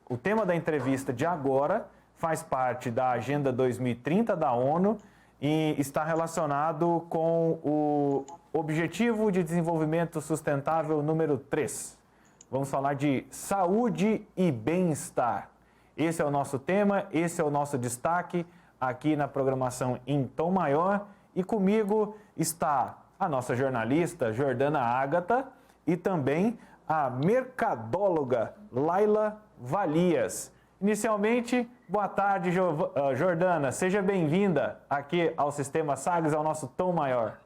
O tema da entrevista de agora faz parte da Agenda 2030 da ONU e está relacionado com o Objetivo de Desenvolvimento Sustentável número 3. Vamos falar de saúde e bem-estar. Esse é o nosso tema, esse é o nosso destaque aqui na programação em Tom Maior. E comigo está a nossa jornalista Jordana Ágata e também a mercadóloga Laila Valias. Inicialmente, boa tarde, Jordana. Seja bem-vinda aqui ao Sistema Sagres, ao nosso Tom Maior.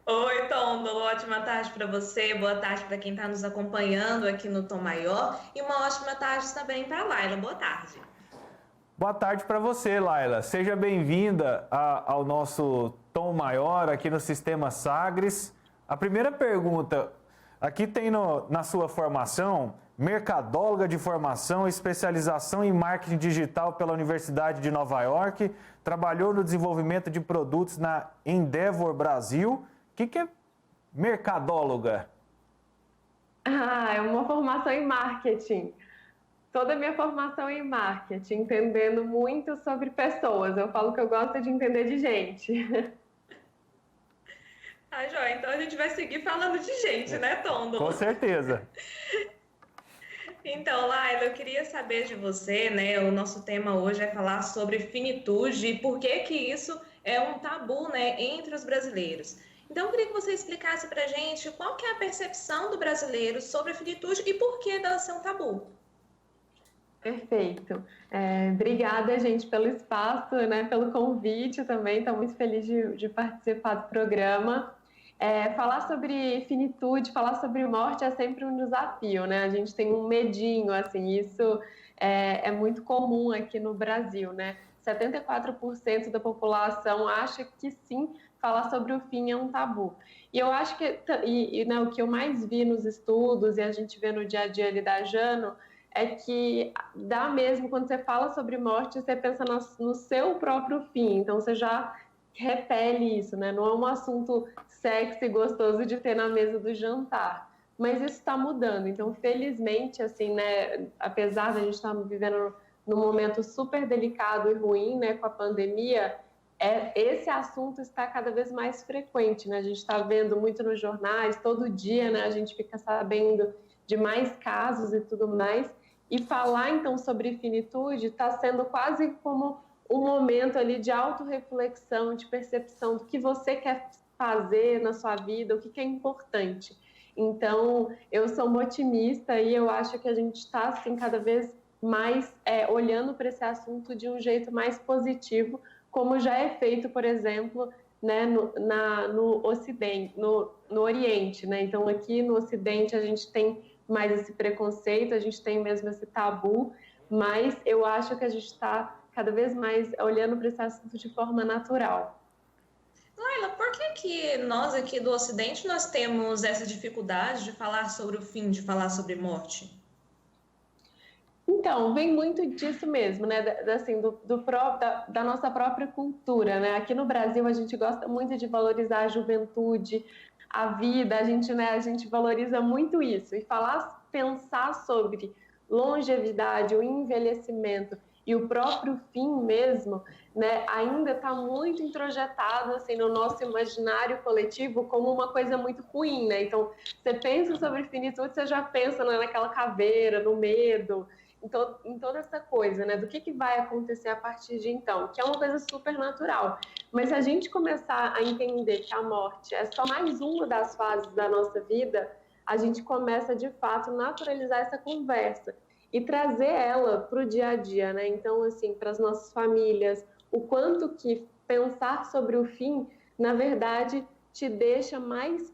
Oi, Tom. Ótima tarde para você, boa tarde para quem está nos acompanhando aqui no Tom Maior e uma ótima tarde também para a Laila. Boa tarde. Boa tarde para você, Laila. Seja bem-vinda ao nosso Tom Maior aqui no Sistema Sagres. A primeira pergunta, aqui tem na sua formação, mercadóloga de formação, especialização em marketing digital pela Universidade de Nova York, trabalhou no desenvolvimento de produtos na Endeavor Brasil. O que é mercadóloga? É uma formação em marketing. Toda a minha formação é em marketing, entendendo muito sobre pessoas. Eu falo que eu gosto de entender de gente. Joia, então a gente vai seguir falando de gente, né, Tom? Com certeza. Então, Laila, eu queria saber de você, né? O nosso tema hoje é falar sobre finitude e por que isso é um tabu, né, entre os brasileiros. Então, eu queria que você explicasse pra gente qual que é a percepção do brasileiro sobre a finitude e por que dela ser um tabu. Perfeito. Obrigada, gente, pelo espaço, né, pelo convite também. Estou muito feliz de participar do programa. Falar sobre finitude, falar sobre morte é sempre um desafio, né? A gente tem um medinho, assim, isso é muito comum aqui no Brasil, né? 74% da população acha que sim, falar sobre o fim é um tabu. E eu acho que, né, o que eu mais vi nos estudos e a gente vê no dia a dia ali da Jano, é que dá mesmo, quando você fala sobre morte, você pensa no seu próprio fim, então você já repele isso, né? Não é um assunto sexy e gostoso de ter na mesa do jantar, mas isso está mudando, então felizmente, assim, né, apesar de a gente estar vivendo num momento super delicado e ruim, né, com a pandemia, esse assunto está cada vez mais frequente, né? A gente está vendo muito nos jornais, todo dia, né, a gente fica sabendo de mais casos e tudo mais, e falar então sobre finitude está sendo quase como um momento ali de autorreflexão, de percepção do que você quer fazer na sua vida, o que é importante. Então, eu sou uma otimista e eu acho que a gente está assim, cada vez mais olhando para esse assunto de um jeito mais positivo, como já é feito, por exemplo, né, no Ocidente, no Oriente, né? Então, aqui no Ocidente a gente tem mais esse preconceito, a gente tem mesmo esse tabu, mas eu acho que a gente está cada vez mais olhando para esse assunto de forma natural. Laila, por que nós aqui do Ocidente nós temos essa dificuldade de falar sobre o fim, de falar sobre morte? Então, vem muito disso mesmo, né? Assim, da nossa própria cultura, né? Aqui no Brasil a gente gosta muito de valorizar a juventude, a vida, a gente valoriza muito isso. E pensar sobre longevidade, o envelhecimento e o próprio fim mesmo, né, ainda está muito introjetado assim, no nosso imaginário coletivo como uma coisa muito ruim, né? Então, você pensa sobre finitude, você já pensa, né, naquela caveira, no medo, em toda essa coisa, né? Do que vai acontecer a partir de então, que é uma coisa super natural. Mas se a gente começar a entender que a morte é só mais uma das fases da nossa vida, a gente começa, de fato, naturalizar essa conversa e trazer ela para o dia a dia, né? Então, assim, para as nossas famílias, o quanto que pensar sobre o fim, na verdade, te deixa mais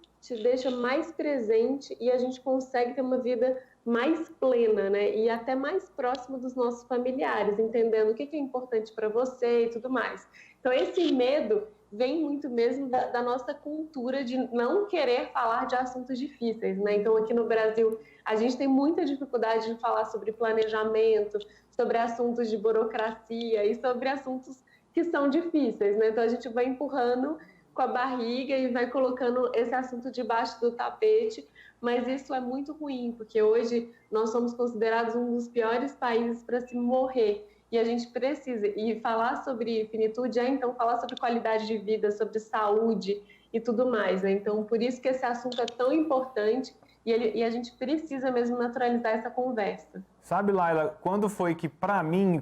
presente e a gente consegue ter uma vida mais plena, né? E até mais próximo dos nossos familiares, entendendo o que é importante para você e tudo mais. Então, esse medo vem muito mesmo da nossa cultura de não querer falar de assuntos difíceis, né? Então, aqui no Brasil, a gente tem muita dificuldade de falar sobre planejamento, sobre assuntos de burocracia e sobre assuntos que são difíceis, né? Então, a gente vai empurrando com a barriga e vai colocando esse assunto debaixo do tapete, mas isso é muito ruim, porque hoje nós somos considerados um dos piores países para se morrer. E a gente precisa, e falar sobre finitude é então falar sobre qualidade de vida, sobre saúde e tudo mais, né? Então, por isso que esse assunto é tão importante e a gente precisa mesmo naturalizar essa conversa. Sabe, Laila, quando foi que, para mim,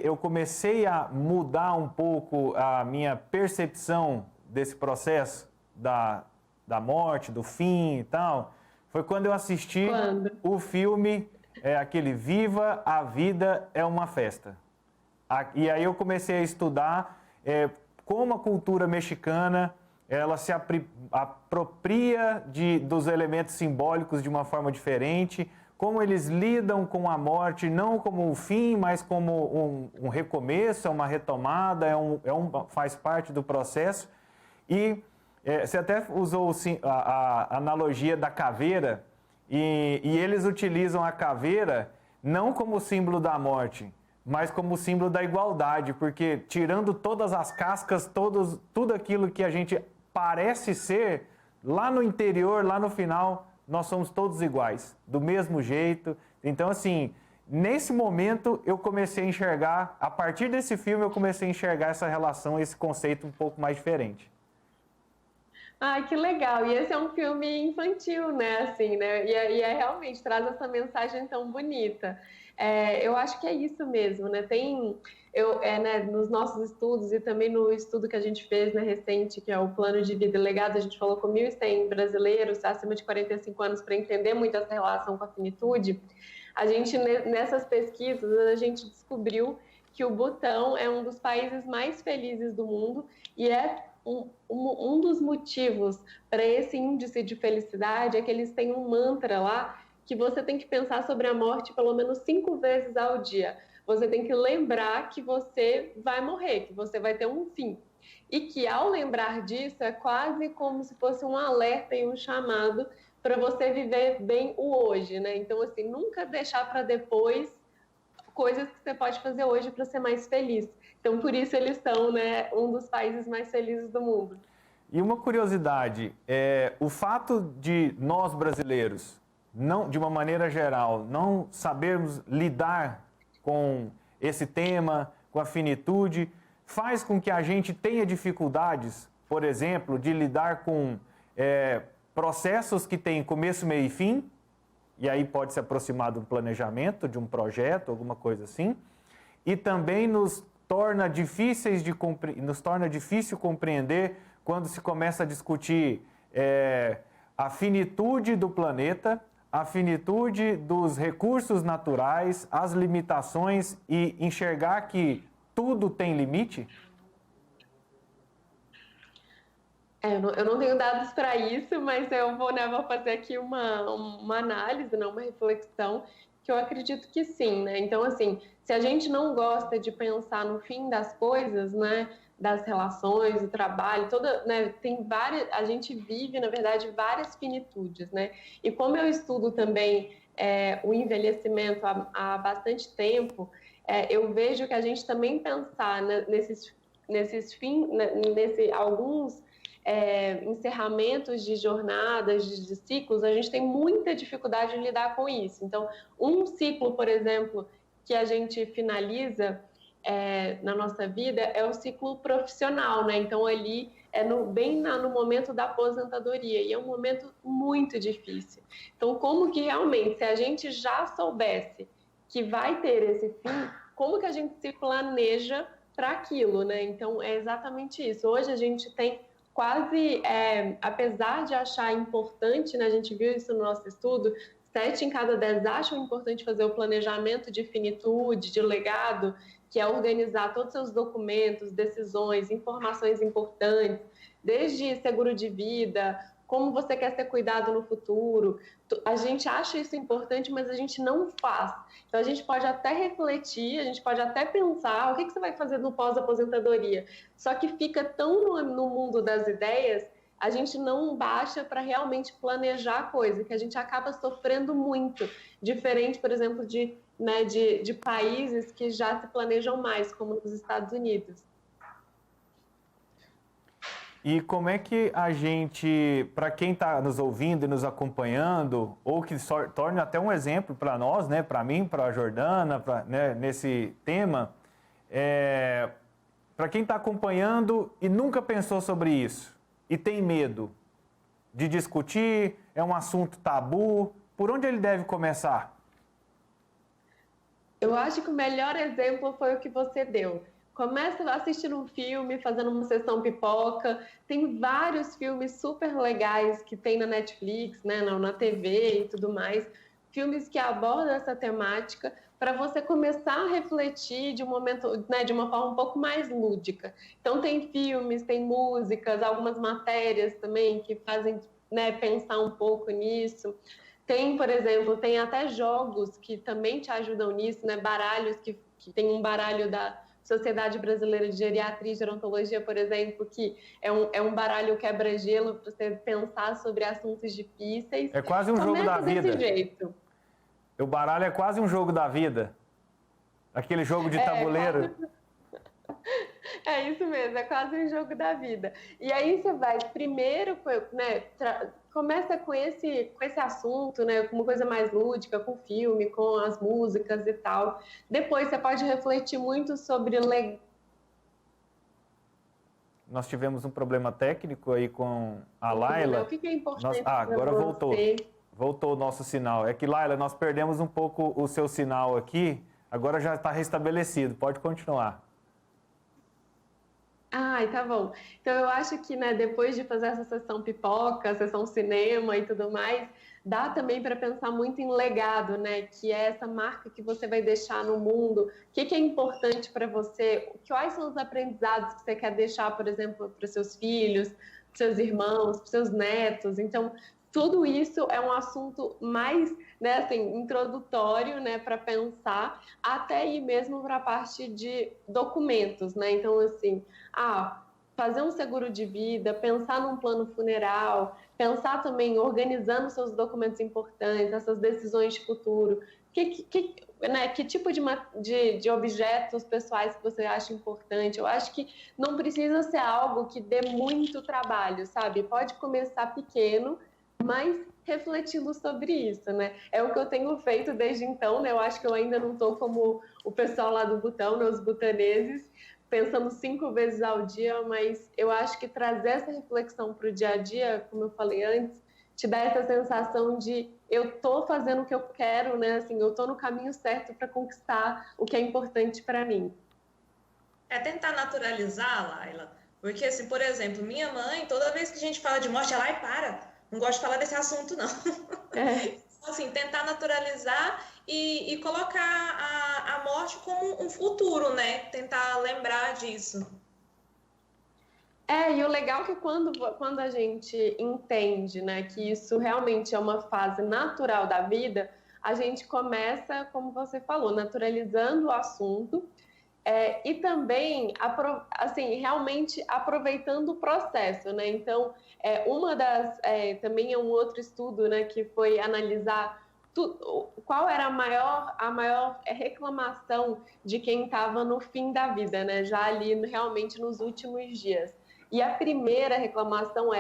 eu comecei a mudar um pouco a minha percepção desse processo da morte, do fim e tal? Foi quando eu assisti o filme, aquele Viva a Vida é uma Festa. E aí eu comecei a estudar como a cultura mexicana ela se apropria dos elementos simbólicos de uma forma diferente, como eles lidam com a morte, não como um fim, mas como um recomeço, uma retomada, faz parte do processo. E você até usou a analogia da caveira, e eles utilizam a caveira não como símbolo da morte, mas como símbolo da igualdade, porque tirando todas as cascas, tudo aquilo que a gente parece ser, lá no interior, lá no final, nós somos todos iguais, do mesmo jeito. Então, assim, nesse momento eu comecei a enxergar, a partir desse filme eu comecei a enxergar essa relação, esse conceito um pouco mais diferente. Ai, que legal! E esse é um filme infantil, né? Assim, né? E realmente traz essa mensagem tão bonita. Eu acho que é isso mesmo, né? Né, nos nossos estudos e também no estudo que a gente fez, né, recente, que é o Plano de Vida e Legado, a gente falou com 1.100 brasileiros acima de 45 anos para entender muito essa relação com a finitude. A gente, nessas pesquisas, a gente descobriu que o Butão é um dos países mais felizes do mundo e um dos motivos para esse índice de felicidade é que eles têm um mantra lá que você tem que pensar sobre a morte pelo menos 5 vezes ao dia. Você tem que lembrar que você vai morrer, que você vai ter um fim. E que ao lembrar disso é quase como se fosse um alerta e um chamado para você viver bem o hoje, né? Então, assim, nunca deixar para depois coisas que você pode fazer hoje para ser mais feliz. Então, por isso eles são, né, um dos países mais felizes do mundo. E uma curiosidade, o fato de nós brasileiros, não, de uma maneira geral, não sabermos lidar com esse tema, com a finitude, faz com que a gente tenha dificuldades, por exemplo, de lidar com processos que têm começo, meio e fim, e aí pode se aproximar de um planejamento, de um projeto, alguma coisa assim, e também nos torna difícil compreender quando se começa a discutir a finitude do planeta, a finitude dos recursos naturais, as limitações e enxergar que tudo tem limite? Eu não tenho dados para isso, mas eu vou fazer aqui uma análise, né, uma reflexão, que eu acredito que sim, né? Então, assim, se a gente não gosta de pensar no fim das coisas, né, das relações, do trabalho, né, a gente vive, na verdade, várias finitudes, né? E como eu estudo também o envelhecimento há bastante tempo, eu vejo que a gente também pensar, né, alguns encerramentos de jornadas, de ciclos, a gente tem muita dificuldade de lidar com isso. Então, um ciclo, por exemplo, que a gente finaliza na nossa vida é o ciclo profissional, né? Então, ali bem no momento da aposentadoria, e é um momento muito difícil. Então, como que realmente, se a gente já soubesse que vai ter esse fim, como que a gente se planeja para aquilo, né? Então, é exatamente isso. Hoje a gente tem quase, apesar de achar importante, né, a gente viu isso no nosso estudo, 7 em cada 10 acham importante fazer o planejamento de finitude, de legado, que é organizar todos os seus documentos, decisões, informações importantes, desde seguro de vida, como você quer ser cuidado no futuro. A gente acha isso importante, mas a gente não faz. Então, a gente pode até refletir, a gente pode até pensar o que você vai fazer no pós-aposentadoria. Só que fica tão no mundo das ideias, a gente não baixa para realmente planejar a coisa, que a gente acaba sofrendo muito. Diferente, por exemplo, de países que já se planejam mais, como nos Estados Unidos. E como é que a gente, para quem está nos ouvindo e nos acompanhando, ou que torne até um exemplo para nós, né, para mim, para a Jordana, né, nesse tema, para quem está acompanhando e nunca pensou sobre isso, e tem medo de discutir, é um assunto tabu, por onde ele deve começar? Eu acho que o melhor exemplo foi o que você deu. Começa assistindo um filme, fazendo uma sessão pipoca. Tem vários filmes super legais que tem na Netflix, né, na TV e tudo mais. Filmes que abordam essa temática para você começar a refletir de um momento, né, de uma forma um pouco mais lúdica. Então tem filmes, tem músicas, algumas matérias também que fazem, né, pensar um pouco nisso. Tem, por exemplo, tem até jogos que também te ajudam nisso, né? Baralhos que tem um baralho da Sociedade Brasileira de Geriatria e Gerontologia, por exemplo, que é um baralho quebra-gelo para você pensar sobre assuntos difíceis. É quase um jogo da vida. Desse jeito. O baralho é quase um jogo da vida. Aquele jogo de tabuleiro. É isso mesmo, é quase um jogo da vida. E aí você vai primeiro, né, começa com esse assunto, né, com uma coisa mais lúdica, com o filme, com as músicas e tal. Depois você pode refletir muito sobre... Nós tivemos um problema técnico aí com a Laila. O que é importante agora para voltou. você? Voltou o nosso sinal. É que, Laila, nós perdemos um pouco o seu sinal aqui. Agora já está restabelecido. Pode continuar. Ai, tá bom. Então, eu acho que, né, depois de fazer essa sessão pipoca, sessão cinema e tudo mais, dá também para pensar muito em legado, né? Que é essa marca que você vai deixar no mundo. O que é importante para você? Quais são os aprendizados que você quer deixar, por exemplo, para os seus filhos, para seus irmãos, para seus netos? Então, tudo isso é um assunto mais, né, assim, introdutório, né, para pensar, até ir mesmo para a parte de documentos, né? Então, assim, fazer um seguro de vida, pensar num plano funeral, pensar também organizando seus documentos importantes, essas decisões de futuro. Que tipo de objetos pessoais que você acha importante? Eu acho que não precisa ser algo que dê muito trabalho, sabe? Pode começar pequeno, mas refletindo sobre isso, né? É o que eu tenho feito desde então, né? Eu acho que eu ainda não estou como o pessoal lá do Butão, né? Os butaneses, pensando 5 vezes ao dia, mas eu acho que trazer essa reflexão para o dia a dia, como eu falei antes, te dá essa sensação de eu estou fazendo o que eu quero, né? Assim, eu estou no caminho certo para conquistar o que é importante para mim. É tentar naturalizar, Laila, porque, assim, por exemplo, minha mãe, toda vez que a gente fala de morte, ela não gosto de falar desse assunto, não. Então, assim, tentar naturalizar e colocar a morte como um futuro, né? Tentar lembrar disso. E o legal é que quando a gente entende, né, que isso realmente é uma fase natural da vida, a gente começa, como você falou, naturalizando o assunto e também, assim, realmente aproveitando o processo, né? Então, também é um outro estudo, né, que foi analisar qual era a maior reclamação de quem estava no fim da vida, né? Já ali realmente nos últimos dias. E a primeira reclamação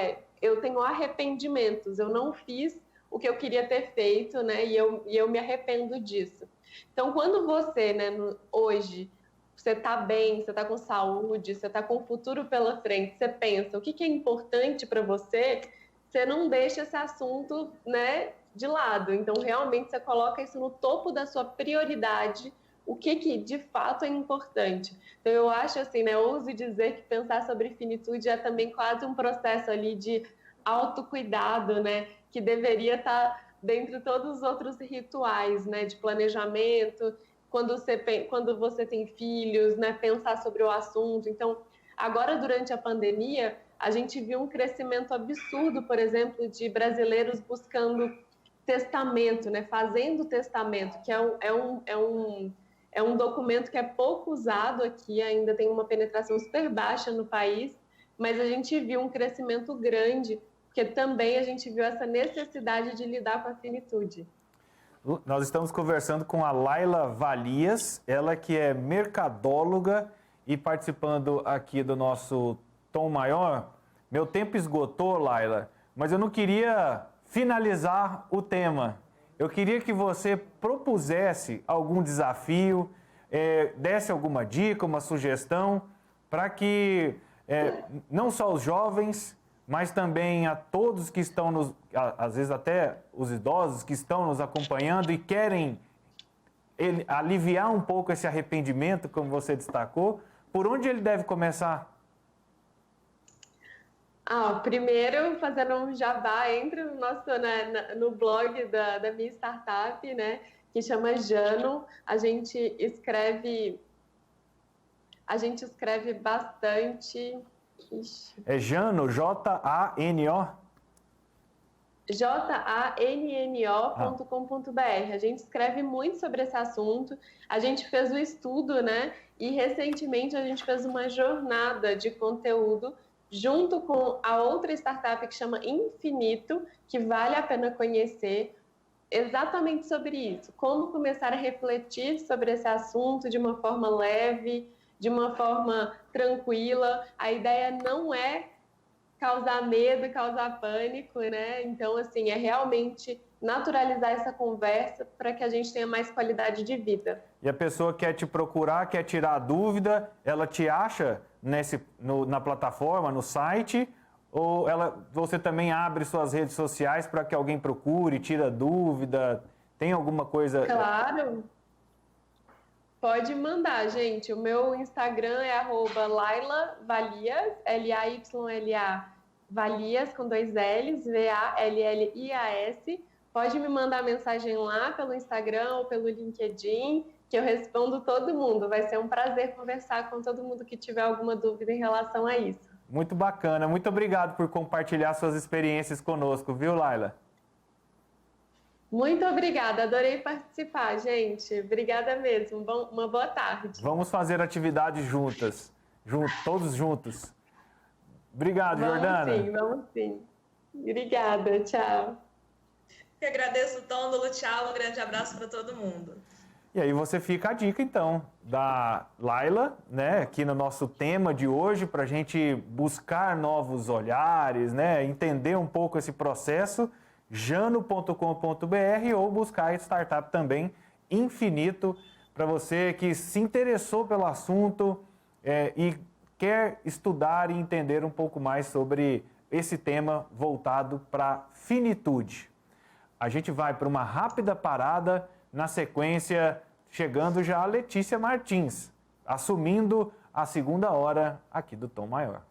eu tenho arrependimentos, eu não fiz o que eu queria ter feito, né? E eu me arrependo disso. Então, quando você, né, hoje, você está bem, você está com saúde, você está com o futuro pela frente, você pensa o que é importante para você, você não deixa esse assunto, né, de lado. Então, realmente, você coloca isso no topo da sua prioridade, o que de fato é importante. Então, eu acho assim, né, ouso dizer que pensar sobre finitude é também quase um processo ali de autocuidado, né, que deveria estar dentro de todos os outros rituais, né, de planejamento, quando você tem filhos, né, pensar sobre o assunto. Então, agora, durante a pandemia, a gente viu um crescimento absurdo, por exemplo, de brasileiros buscando testamento, né, fazendo testamento, que é um documento que é pouco usado aqui, ainda tem uma penetração super baixa no país, mas a gente viu um crescimento grande, porque também a gente viu essa necessidade de lidar com a finitude. Nós estamos conversando com a Laila Valias, ela que é mercadóloga e participando aqui do nosso Tom Maior. Meu tempo esgotou, Laila, mas eu não queria finalizar o tema. Eu queria que você propusesse algum desafio, desse alguma dica, uma sugestão, para que não só os jovens, mas também a todos que estão, às vezes até os idosos que estão nos acompanhando e querem aliviar um pouco esse arrependimento, como você destacou, por onde ele deve começar? Primeiro, fazendo um jabá, entra no nosso, no blog da minha startup, né, que chama Jano. A gente escreve bastante. É Jano, J-A-N-O? janno.com.br. A gente escreve muito sobre esse assunto. A gente fez um estudo, né? E recentemente a gente fez uma jornada de conteúdo junto com a outra startup que chama Infinito, que vale a pena conhecer, exatamente sobre isso. Como começar a refletir sobre esse assunto de uma forma leve, de uma forma tranquila. A ideia não é causar medo, causar pânico, né? Então, assim, é realmente naturalizar essa conversa para que a gente tenha mais qualidade de vida. E a pessoa quer te procurar, quer tirar dúvida, ela te acha na plataforma, no site, ou você também abre suas redes sociais para que alguém procure, tira dúvida? Tem alguma coisa? Claro. Pode mandar, gente. O meu Instagram é @LailaValias, L-A-Y-L-A, Valias com 2 L's, V-A-L-L-I-A-S. Pode me mandar mensagem lá pelo Instagram ou pelo LinkedIn, que eu respondo todo mundo. Vai ser um prazer conversar com todo mundo que tiver alguma dúvida em relação a isso. Muito bacana. Muito obrigado por compartilhar suas experiências conosco, viu, Laila? Muito obrigada. Adorei participar, gente. Obrigada mesmo. Uma boa tarde. Vamos fazer atividades juntas. Todos juntos. Obrigado, Jordana. Vamos sim. Obrigada. Tchau. Eu agradeço, Tôndolo. Tchau. Um grande abraço para todo mundo. E aí você fica a dica, então, da Laila, né, aqui no nosso tema de hoje, para a gente buscar novos olhares, né, entender um pouco esse processo, jano.com.br, ou buscar a startup também, Infinito, para você que se interessou pelo assunto e quer estudar e entender um pouco mais sobre esse tema voltado para finitude. A gente vai para uma rápida parada, na sequência, chegando já a Letícia Martins, assumindo a segunda hora aqui do Tom Maior.